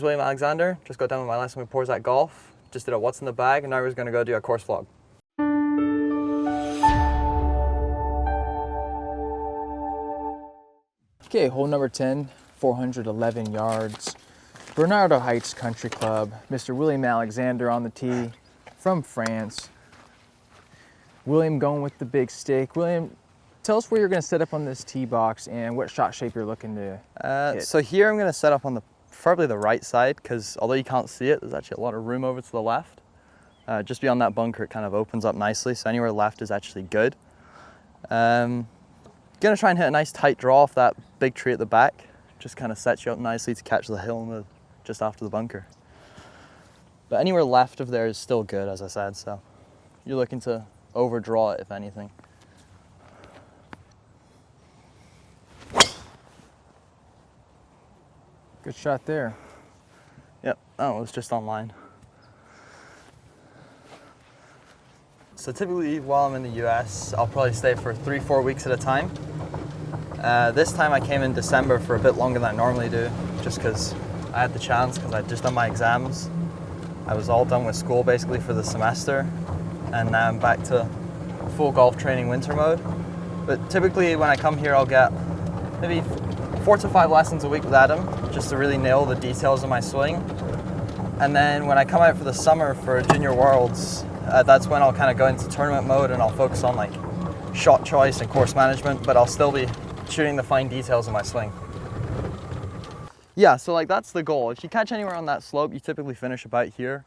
name's William Alexander. Just got done with my lesson with Porzak Golf. Just did a what's in the bag, and now we're going to go do a course vlog. Okay, hole number 10, 411 yards. Bernardo Heights Country Club. Mr. William Alexander on the tee from France. William going with the big stick. William, tell us where you're going to set up on this tee box and what shot shape you're looking to hit. So here I'm going to set up on preferably the right side, because although you can't see it, there's actually a lot of room over to the left. Just beyond that bunker, it kind of opens up nicely, so anywhere left is actually good. Going to try and hit a nice tight draw off that big tree at the back. Just kind of sets you up nicely to catch the hill just after the bunker. But anywhere left of there is still good, as I said, so you're looking to overdraw it, if anything. Good shot there. Yep, oh, it was just online. So typically while I'm in the US, I'll probably stay for 3-4 weeks at a time. This time I came in December for a bit longer than I normally do, just because I had the chance, because I'd just done my exams. I was all done with school basically for the semester, and now I'm back to full golf training winter mode. But typically when I come here, I'll get maybe 4 to 5 lessons a week with Adam, just to really nail the details of my swing. And then when I come out for the summer for Junior Worlds, that's when I'll kind of go into tournament mode, and I'll focus on like shot choice and course management, but I'll still be shooting the fine details of my swing. Yeah, so like that's the goal. If you catch anywhere on that slope, you typically finish about here.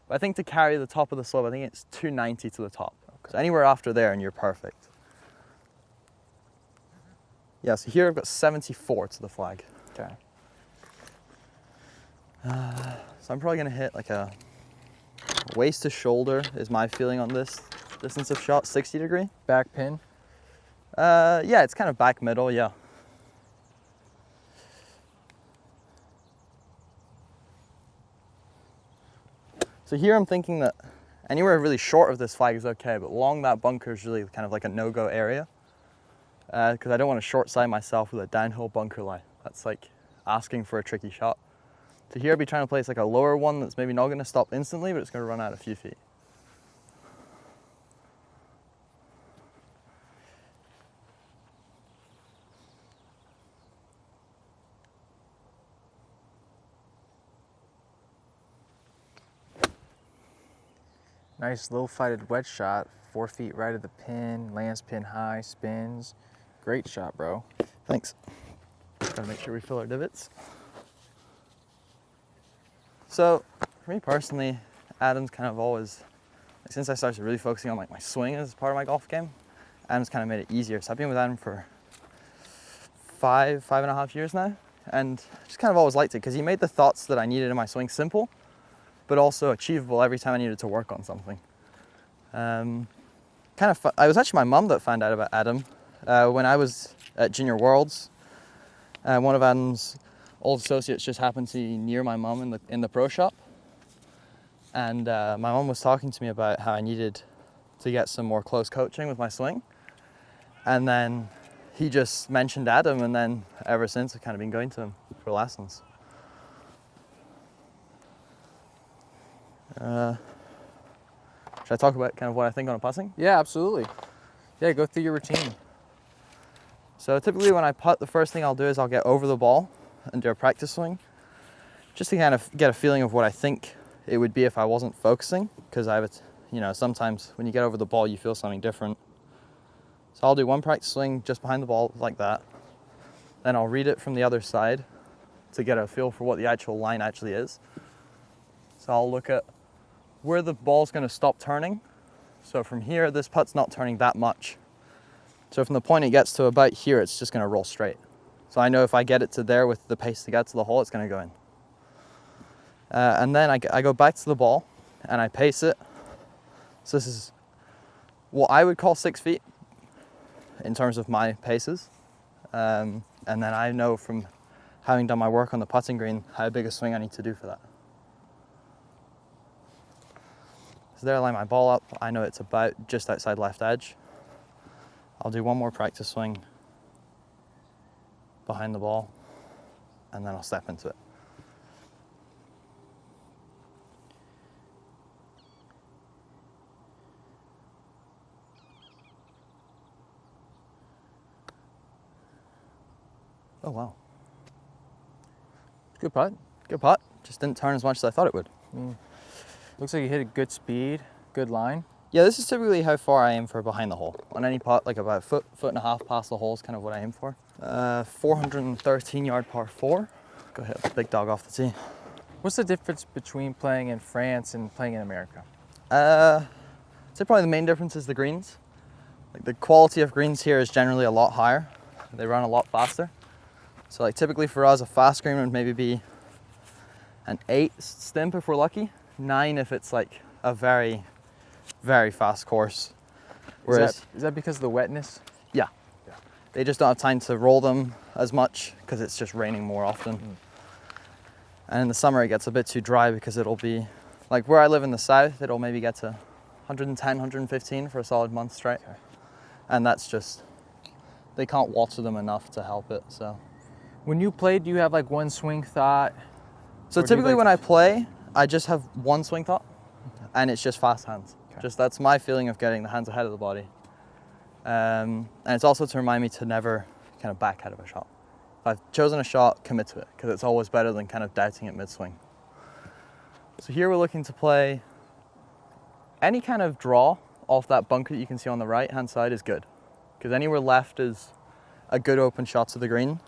But I think to carry the top of the slope, I think it's 290 to the top. So anywhere after there and you're perfect. Yeah, so here I've got 74 to the flag. Okay. So I'm probably gonna hit like a waist to shoulder is my feeling on this distance of shot, 60 degree. Back pin? Yeah, it's kind of back middle, yeah. So here I'm thinking that anywhere really short of this flag is okay, but along that bunker is really kind of like a no-go area. Because I don't want to short side myself with a downhill bunker lie. That's like asking for a tricky shot. So here I'd be trying to place like a lower one that's maybe not going to stop instantly, but it's going to run out a few feet. Nice low-flighted wedge shot, 4 feet right of the pin, lands pin high, spins. Great shot, bro. Thanks. Gotta make sure we fill our divots. So, for me personally, Adam's kind of always, since I started really focusing on like my swing as part of my golf game, Adam's kind of made it easier. So I've been with Adam for 5.5 years now, and just kind of always liked it because he made the thoughts that I needed in my swing simple, but also achievable every time I needed to work on something. I was actually my mum that found out about Adam when I was at Junior Worlds. One of Adam's old associates just happened to be near my mum in the pro shop, and my mum was talking to me about how I needed to get some more close coaching with my swing, and then he just mentioned Adam, and then ever since I've kind of been going to him for lessons. Should I talk about kind of what I think on a putting? Yeah, absolutely. Yeah, go through your routine. So typically when I putt, the first thing I'll do is I'll get over the ball and do a practice swing, just to kind of get a feeling of what I think it would be if I wasn't focusing, because sometimes when you get over the ball you feel something different. So I'll do one practice swing just behind the ball like that, then I'll read it from the other side to get a feel for what the actual line actually is. So I'll look at where the ball's going to stop turning. So from here, this putt's not turning that much. So from the point it gets to about here, it's just going to roll straight. So I know if I get it to there with the pace to get to the hole, it's going to go in. And then I go back to the ball and I pace it. So this is what I would call 6 feet in terms of my paces. And then I know from having done my work on the putting green how big a swing I need to do for that. So there I line my ball up. I know it's about just outside left edge. I'll do one more practice swing behind the ball, and then I'll step into it. Oh, wow. Good putt. Good putt. Just didn't turn as much as I thought it would. Looks like you hit a good speed, good line. Yeah, this is typically how far I aim for behind the hole. On any putt, like about a foot and a half past the hole is kind of what I aim for. 413 yard par 4. Go hit the big dog off the tee. What's the difference between playing in France and playing in America? I'd say probably the main difference is the greens. Like the quality of greens here is generally a lot higher. They run a lot faster. So like typically for us, a fast green would maybe be an 8 stimp if we're lucky, 9 if it's like a very, very fast course. Whereas, is that because of the wetness? Yeah. They just don't have time to roll them as much because it's just raining more often. And in the summer it gets a bit too dry because it'll be, like where I live in the south, it'll maybe get to 110, 115 for a solid month straight. Okay. And that's just, they can't water them enough to help it, so. When you play, do you have like one swing thought? So typically when I play, I just have one swing thought and it's just fast hands. Okay. Just that's my feeling of getting the hands ahead of the body. And it's also to remind me to never kind of back out of a shot. If I've chosen a shot, commit to it, because it's always better than kind of doubting it mid-swing. So here we're looking to play any kind of draw off that bunker that you can see on the right-hand side is good, because anywhere left is a good open shot to the green.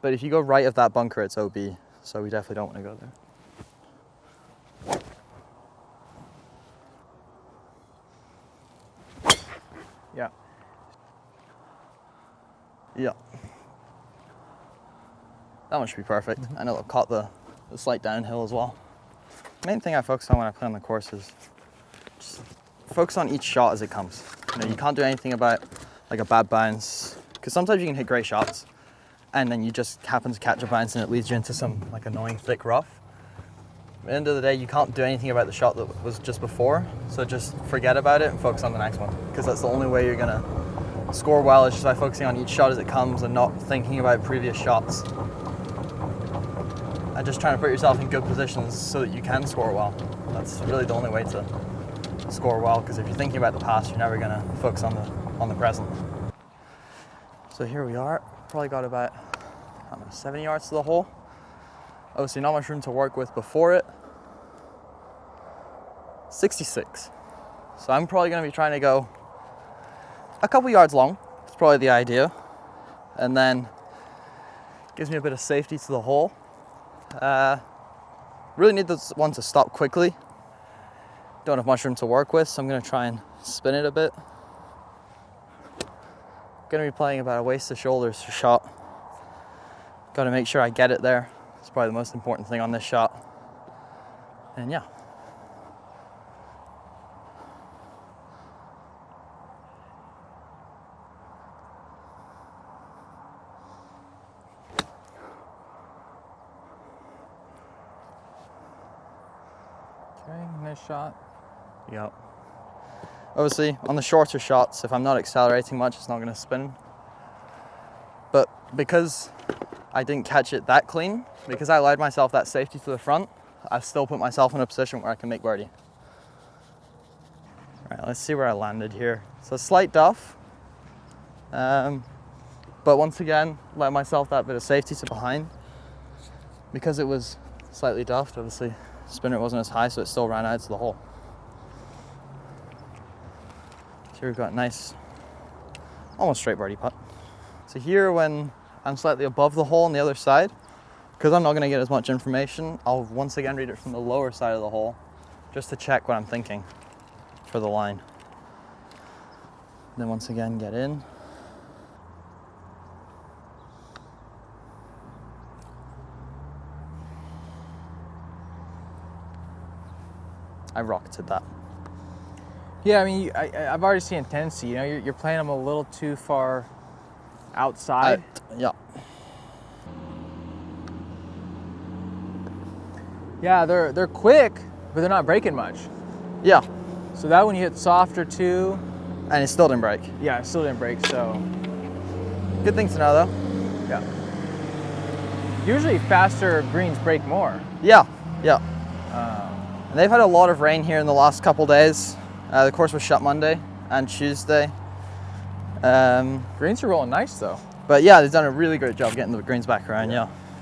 But if you go right of that bunker, it's OB, so we definitely don't want to go there. Yeah. Yeah. That one should be perfect. And it'll cut the slight downhill as well. Main thing I focus on when I play on the course is just focus on each shot as it comes. You can't do anything about like a bad bounce, because sometimes you can hit great shots and then you just happen to catch a bounce and it leads you into some like annoying thick rough. At the end of the day, you can't do anything about the shot that was just before, so just forget about it and focus on the next one, because that's the only way you're gonna score well, is just by focusing on each shot as it comes and not thinking about previous shots. And just trying to put yourself in good positions so that you can score well. That's really the only way to score well, because if you're thinking about the past, you're never gonna focus on the present. So here we are, probably got about, I don't know, 70 yards to the hole. Obviously not much room to work with before it. 66. So I'm probably gonna be trying to go a couple yards long. It's probably the idea. And then gives me a bit of safety to the hole. Really need this one to stop quickly. Don't have much room to work with, so I'm gonna try and spin it a bit. Gonna be playing about a waist to shoulders shot. Gotta make sure I get it there. It's probably the most important thing on this shot. And yeah. Okay, nice shot. Yep. Obviously, on the shorter shots, if I'm not accelerating much, it's not going to spin. But because I didn't catch it that clean, because I allowed myself that safety to the front, I've still put myself in a position where I can make birdie. Right, let's see where I landed here. So slight duff. But once again, let myself that bit of safety to behind. Because it was slightly duffed, obviously, spinner wasn't as high, so it still ran out to the hole. So here we've got a nice, almost straight birdie putt. So here, when I'm slightly above the hole on the other side, because I'm not going to get as much information, I'll once again read it from the lower side of the hole, just to check what I'm thinking for the line. Then once again, get in. I rocketed that. Yeah, I mean, I've already seen tendency. You know, you're playing them a little too far outside. Yeah. Yeah, they're quick, but they're not breaking much. Yeah. So that one you hit softer too. And it still didn't break. Yeah, it still didn't break, so. Good thing to know though. Yeah. Usually faster greens break more. Yeah, yeah. And they've had a lot of rain here in the last couple days. The course was shut Monday and Tuesday. Greens are rolling nice though. But yeah, they've done a really great job getting the greens back around, yeah.